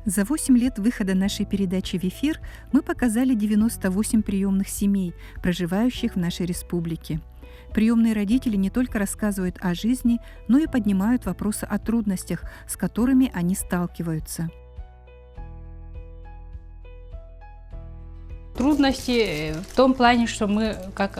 За 8 лет выхода нашей передачи в эфир мы показали 98 приемных семей, проживающих в нашей республике. Приемные родители не только рассказывают о жизни, но и поднимают вопросы о трудностях, с которыми они сталкиваются. Трудности в том плане, что мы как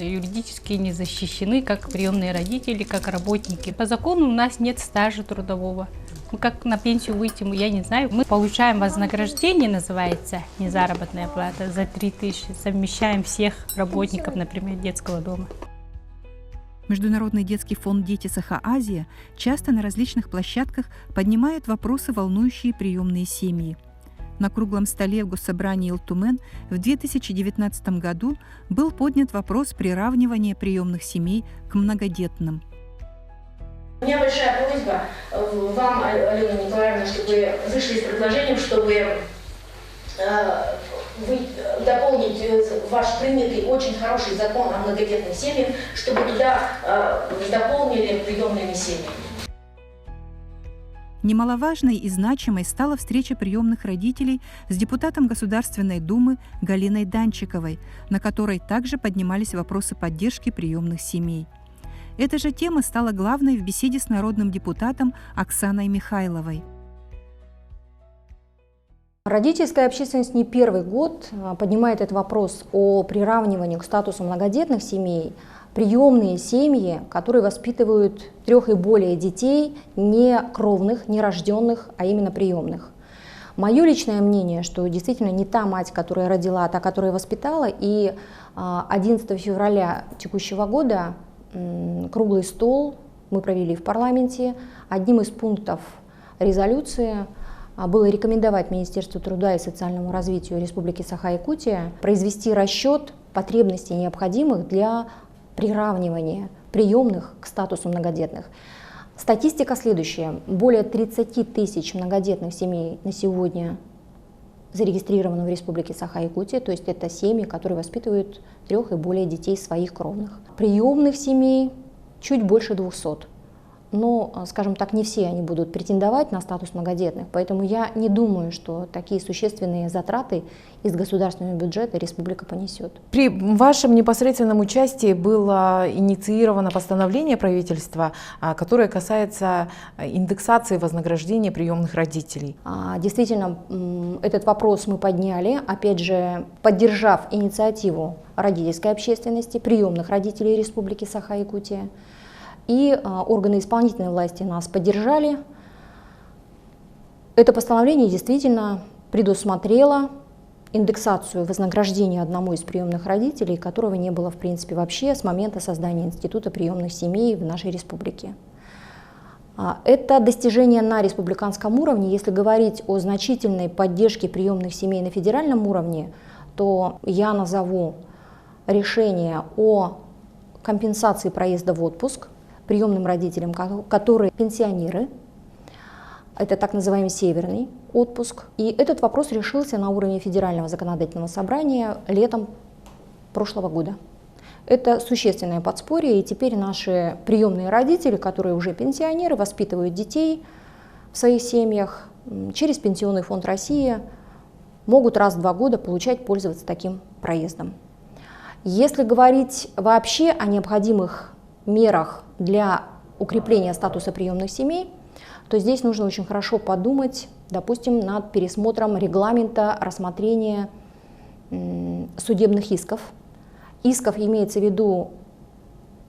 юридически не защищены, как приемные родители, как работники. По закону у нас нет стажа трудового. Ну, как на пенсию выйти, я не знаю. Мы получаем вознаграждение, называется, не заработная плата, за 3000. Совмещаем всех работников, например, детского дома. Международный детский фонд «Дети Саха-Азия» часто на различных площадках поднимает вопросы, волнующие приемные семьи. На круглом столе в Госсобрании Илтумен в 2019 году был поднят вопрос приравнивания приемных семей к многодетным. У меня большая просьба вам, Алена Николаевна, чтобы вышли с предложением, чтобы дополнить ваш принятый очень хороший закон о многодетных семьях, чтобы туда дополнили приемными семьями. Немаловажной и значимой стала встреча приемных родителей с депутатом Государственной Думы Галиной Данчиковой, на которой также поднимались вопросы поддержки приемных семей. Эта же тема стала главной в беседе с народным депутатом Оксаной Михайловой. Родительская общественность не первый год поднимает этот вопрос о приравнивании к статусу многодетных семей. Приемные семьи, которые воспитывают 3 и более детей, не кровных, не рожденных, а именно приемных. Мое личное мнение, что действительно не та мать, которая родила, а та, которая воспитала. И 11 февраля текущего года круглый стол мы провели в парламенте. Одним из пунктов резолюции было рекомендовать Министерству труда и социальному развитию Республики Саха-Якутия произвести расчет потребностей, необходимых для приравнивания приемных к статусу многодетных. Статистика следующая. Более 30 тысяч многодетных семей на сегодня зарегистрировано в Республике Саха-Якутия, то есть это семьи, которые воспитывают 3 и более детей своих кровных. Приемных семей чуть больше 200. Но, скажем так, не все они будут претендовать на статус многодетных, поэтому я не думаю, что такие существенные затраты из государственного бюджета республика понесет. При вашем непосредственном участии было инициировано постановление правительства, которое касается индексации вознаграждения приемных родителей. Действительно, этот вопрос мы подняли, опять же, поддержав инициативу родительской общественности, приемных родителей Республики Саха-Якутия. И органы исполнительной власти нас поддержали. Это постановление действительно предусмотрело индексацию вознаграждения одному из приемных родителей, которого не было в принципе вообще с момента создания Института приемных семей в нашей республике. Это достижение на республиканском уровне. Если говорить о значительной поддержке приемных семей на федеральном уровне, то я назову решение о компенсации проезда в отпуск приемным родителям, которые пенсионеры, это так называемый северный отпуск. И этот вопрос решился на уровне Федерального законодательного собрания летом прошлого года. Это существенное подспорье, и теперь наши приемные родители, которые уже пенсионеры, воспитывают детей в своих семьях, через Пенсионный фонд России могут раз в 2 года пользоваться таким проездом. Если говорить вообще о необходимых мерах для укрепления статуса приемных семей, то здесь нужно очень хорошо подумать, допустим, над пересмотром регламента рассмотрения судебных исков. Исков имеется в виду,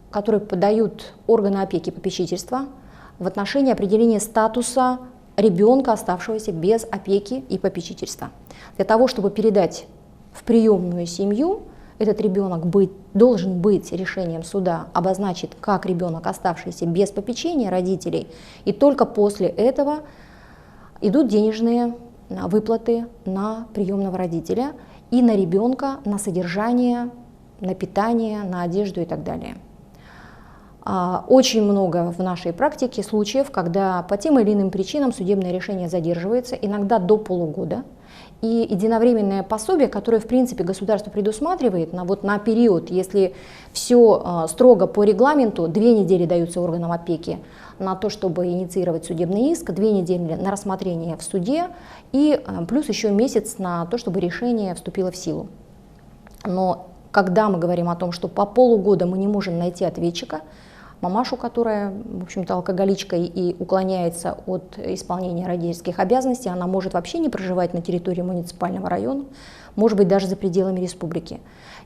которые подают органы опеки и попечительства в отношении определения статуса ребенка, оставшегося без опеки и попечительства. Для того, чтобы передать в приемную семью, этот ребенок должен быть решением суда обозначен как ребенок, оставшийся без попечения родителей, и только после этого идут денежные выплаты на приемного родителя и на ребенка, на содержание, на питание, на одежду и так далее. Очень много в нашей практике случаев, когда по тем или иным причинам судебное решение задерживается, иногда до полугода. И единовременное пособие, которое, в принципе, государство предусматривает на период, если все строго по регламенту, 2 недели даются органам опеки на то, чтобы инициировать судебный иск, 2 недели на рассмотрение в суде и плюс еще месяц на то, чтобы решение вступило в силу. Но когда мы говорим о том, что по полугода мы не можем найти ответчика, мамашу, которая, в общем-то, алкоголичка и уклоняется от исполнения родительских обязанностей, она может вообще не проживать на территории муниципального района, может быть, даже за пределами республики.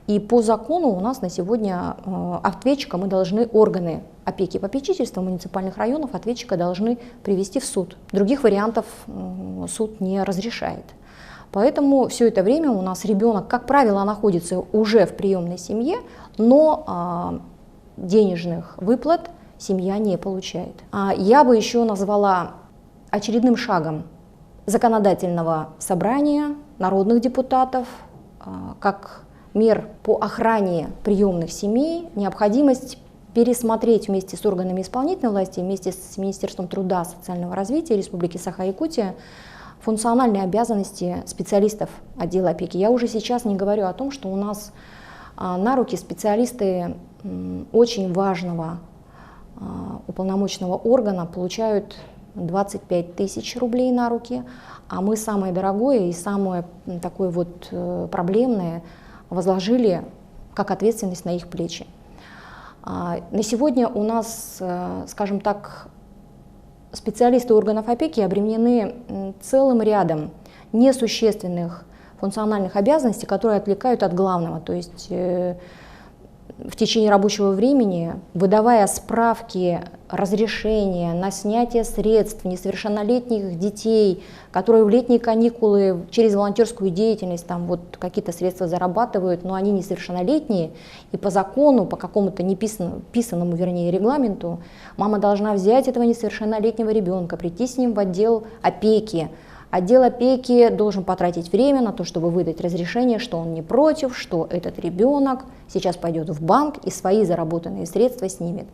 И по закону у нас на сегодня ответчика мы должны, органы опеки и попечительства муниципальных районов ответчика должны привести в суд. Других вариантов суд не разрешает. Поэтому все это время у нас ребенок, как правило, находится уже в приемной семье, но денежных выплат семья не получает. Я бы еще назвала очередным шагом законодательного собрания народных депутатов, как мер по охране приемных семей, необходимость пересмотреть вместе с органами исполнительной власти, вместе с Министерством труда и социального развития Республики Саха-Якутия функциональные обязанности специалистов отдела опеки. Я уже сейчас не говорю о том, что у нас на руки специалисты очень важного уполномоченного органа получают 25 тысяч рублей на руки, а мы самое дорогое и самое такое вот проблемное возложили как ответственность на их плечи. На сегодня у нас, скажем так, специалисты органов опеки обременены целым рядом несущественных функциональных обязанностей, которые отвлекают от главного, то есть в течение рабочего времени, выдавая справки, разрешения на снятие средств несовершеннолетних детей, которые в летние каникулы через волонтерскую деятельность там вот какие-то средства зарабатывают, но они несовершеннолетние, и по закону, по какому-то писанному, вернее, регламенту, мама должна взять этого несовершеннолетнего ребенка, прийти с ним в отдел опеки. Отдел опеки должен потратить время на то, чтобы выдать разрешение, что он не против, что этот ребенок сейчас пойдет в банк и свои заработанные средства снимет.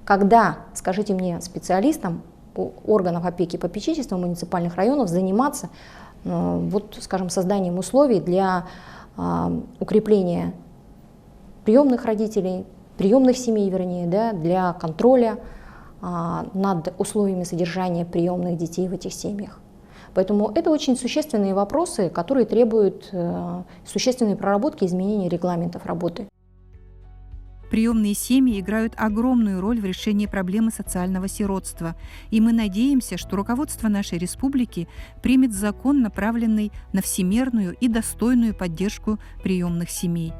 Когда, скажите мне, специалистам органов опеки и попечительства муниципальных районов заниматься, вот, скажем, созданием условий для укрепления приемных родителей, приемных семей, вернее, да, для контроля над условиями содержания приемных детей в этих семьях. Поэтому это очень существенные вопросы, которые требуют существенной проработки и изменения регламентов работы. Приемные семьи играют огромную роль в решении проблемы социального сиротства, и мы надеемся, что руководство нашей республики примет закон, направленный на всемерную и достойную поддержку приемных семей.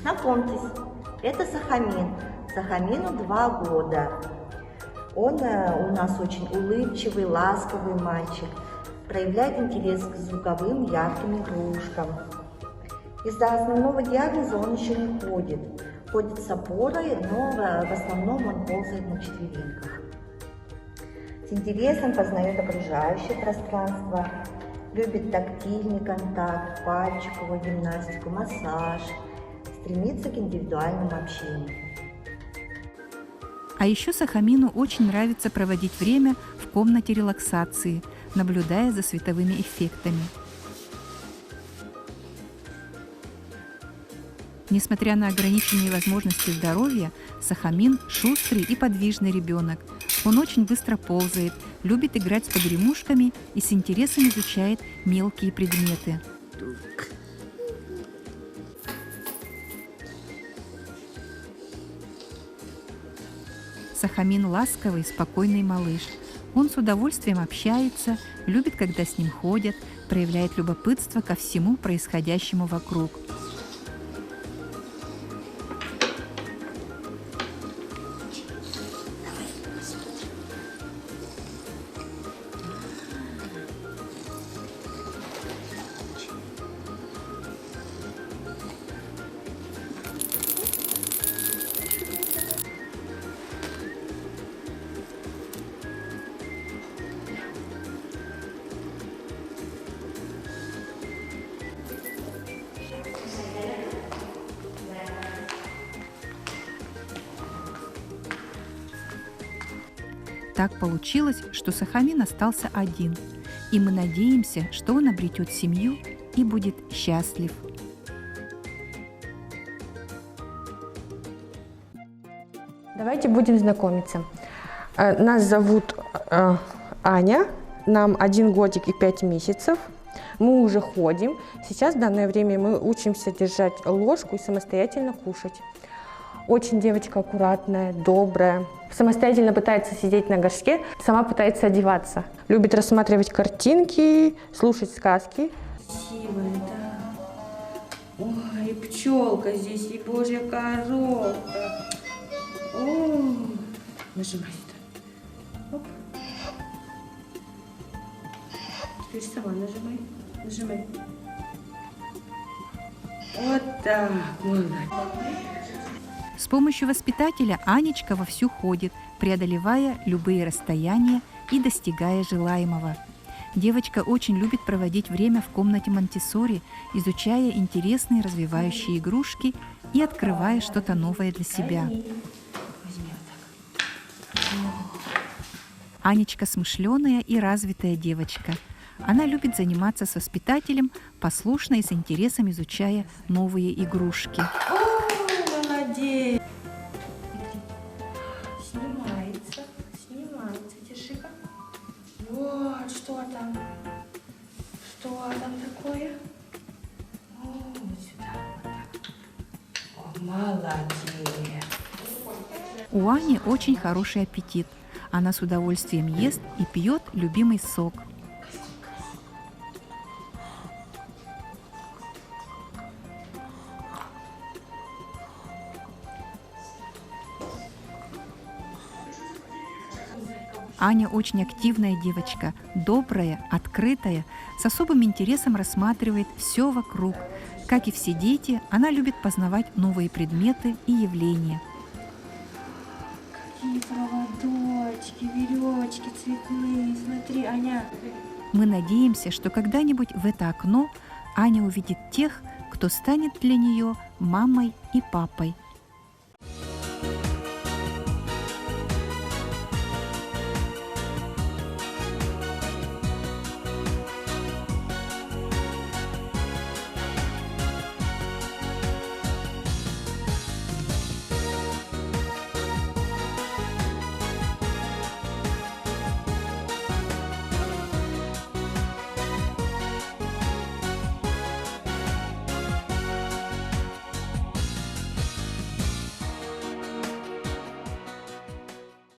Знакомьтесь, это Сахамин. Сахамину 2 года. Он у нас очень улыбчивый, ласковый мальчик, проявляет интерес к звуковым ярким игрушкам. Из-за основного диагноза он еще не ходит. Ходит с опорой, но в основном он ползает на четвереньках. С интересом познает окружающее пространство, любит тактильный контакт, пальчиковую гимнастику, массаж, стремится к индивидуальному общению. А еще Сахамину очень нравится проводить время в комнате релаксации, наблюдая за световыми эффектами. Несмотря на ограниченные возможности здоровья, Сахамин шустрый и подвижный ребенок. Он очень быстро ползает, любит играть с погремушками и с интересом изучает мелкие предметы. Сахамин ласковый, спокойный малыш. Он с удовольствием общается, любит, когда с ним ходят, проявляет любопытство ко всему происходящему вокруг. Так получилось, что Сахамин остался один, и мы надеемся, что он обретет семью и будет счастлив. Давайте будем знакомиться. Нас зовут Аня, нам 1 годик и 5 месяцев. Мы уже ходим. Сейчас в данное время мы учимся держать ложку и самостоятельно кушать. Очень девочка аккуратная, добрая. Самостоятельно пытается сидеть на горшке, сама пытается одеваться. Любит рассматривать картинки, слушать сказки. Красивая, да. Ой, и пчелка здесь, и божья коровка. О, нажимай сюда. Оп. Теперь сама нажимай. Нажимай. Вот так. Молодец. С помощью воспитателя Анечка вовсю ходит, преодолевая любые расстояния и достигая желаемого. Девочка очень любит проводить время в комнате Монтессори, изучая интересные развивающие игрушки и открывая что-то новое для себя. Анечка смышленая и развитая девочка. Она любит заниматься с воспитателем, послушно и с интересом изучая новые игрушки. Молодец. Снимается, держи-ка. Вот, что там такое? Вот сюда, вот так. О, молодец. У Ани очень хороший аппетит. Она с удовольствием ест и пьет любимый сок. Аня очень активная девочка, добрая, открытая, с особым интересом рассматривает все вокруг. Как и все дети, она любит познавать новые предметы и явления. Какие проводочки, веревочки цветные. Смотри, Аня. Мы надеемся, что когда-нибудь в это окно Аня увидит тех, кто станет для нее мамой и папой.